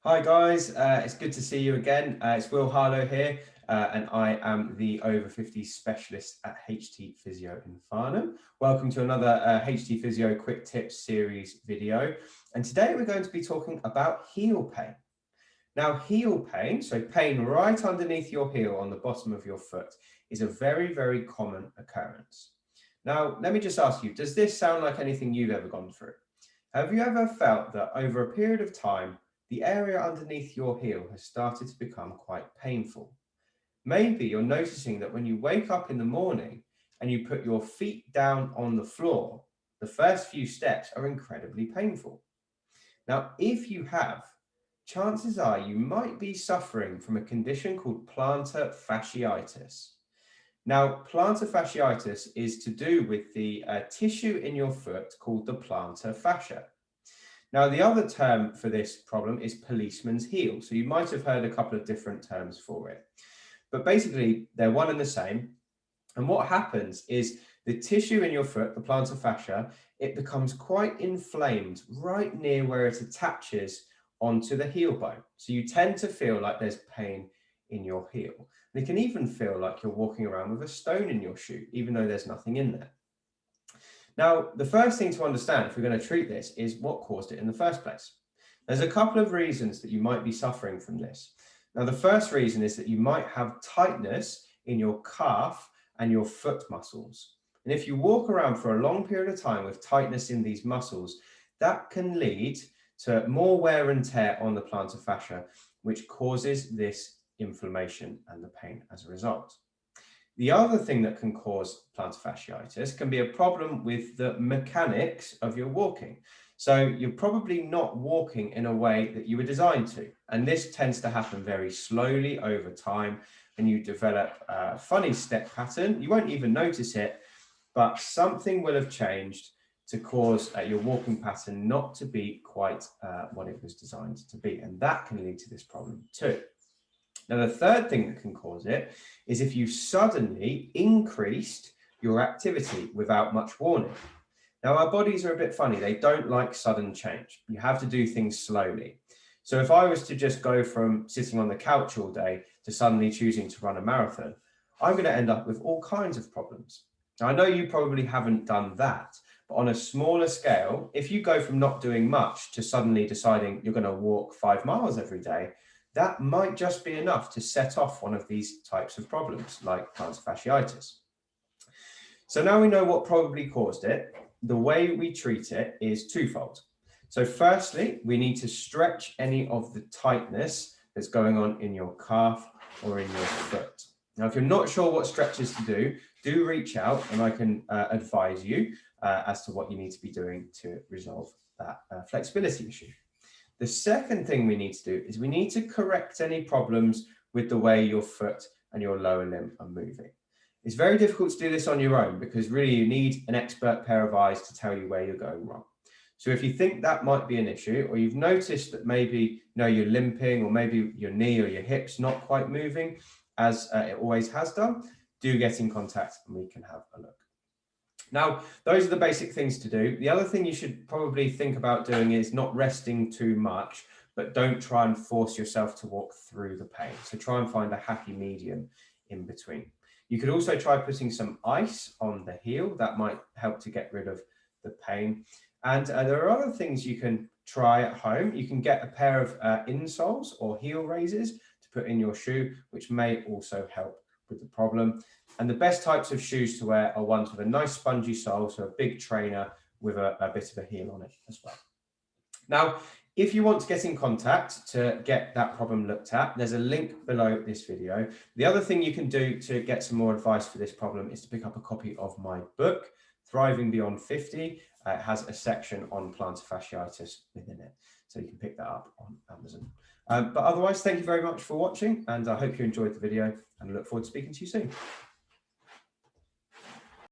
Hi guys, it's good to see you again. It's Will Harlow here, and I am the Over-Fifties specialist at HT Physio in Farnham. Welcome to another HT Physio Quick Tips series video. And today we're going to be talking about heel pain. Now, heel pain, so pain right underneath your heel on the bottom of your foot, is a very, very common occurrence. Now, let me just ask you, does this sound like anything you've ever gone through? Have you ever felt that over a period of time, the area underneath your heel has started to become quite painful? Maybe you're noticing that when you wake up in the morning and you put your feet down on the floor, the first few steps are incredibly painful. Now, if you have, chances are you might be suffering from a condition called plantar fasciitis. Now, plantar fasciitis is to do with the tissue in your foot called the plantar fascia. Now, the other term for this problem is policeman's heel. So you might have heard a couple of different terms for it. But basically, they're one and the same. And what happens is the tissue in your foot, the plantar fascia, it becomes quite inflamed right near where it attaches onto the heel bone. So you tend to feel like there's pain in your heel. And it can even feel like you're walking around with a stone in your shoe, even though there's nothing in there. Now, the first thing to understand if we're going to treat this is what caused it in the first place. There's a couple of reasons that you might be suffering from this. Now, the first reason is that you might have tightness in your calf and your foot muscles. And if you walk around for a long period of time with tightness in these muscles, that can lead to more wear and tear on the plantar fascia, which causes this inflammation and the pain as a result. The other thing that can cause plantar fasciitis can be a problem with the mechanics of your walking. So you're probably not walking in a way that you were designed to. And this tends to happen very slowly over time, and you develop a funny step pattern. You won't even notice it, but something will have changed to cause your walking pattern not to be quite what it was designed to be. And that can lead to this problem too. Now, the third thing that can cause it is if you suddenly increased your activity without much warning. Now, our bodies are a bit funny. They don't like sudden change. You have to do things slowly. So if I was to just go from sitting on the couch all day to suddenly choosing to run a marathon, I'm going to end up with all kinds of problems. Now, I know you probably haven't done that, but on a smaller scale, if you go from not doing much to suddenly deciding you're going to walk 5 miles every day, that might just be enough to set off one of these types of problems like plantar fasciitis. So now we know what probably caused it. The way we treat it is twofold. So firstly, we need to stretch any of the tightness that's going on in your calf or in your foot. Now, if you're not sure what stretches to do reach out and I can advise you as to what you need to be doing to resolve that flexibility issue. The second thing we need to do is we need to correct any problems with the way your foot and your lower limb are moving. It's very difficult to do this on your own because really you need an expert pair of eyes to tell you where you're going wrong. So if you think that might be an issue, or you've noticed that maybe you're limping, or maybe your knee or your hip's not quite moving as it always has done, do get in contact and we can have a look. Now, those are the basic things to do. The other thing you should probably think about doing is not resting too much, but don't try and force yourself to walk through the pain. So try and find a happy medium in between. You could also try putting some ice on the heel. That might help to get rid of the pain. And there are other things you can try at home. You can get a pair of insoles or heel raises to put in your shoe, which may also help with the problem. And the best types of shoes to wear are ones with a nice spongy sole, so a big trainer with a bit of a heel on it as well. Now, if you want to get in contact to get that problem looked at, there's a link below this video. The other thing you can do to get some more advice for this problem is to pick up a copy of my book, Thriving Beyond 50. It has a section on plantar fasciitis within it, so you can pick that up on Amazon. But otherwise, thank you very much for watching, and I hope you enjoyed the video and I look forward to speaking to you soon.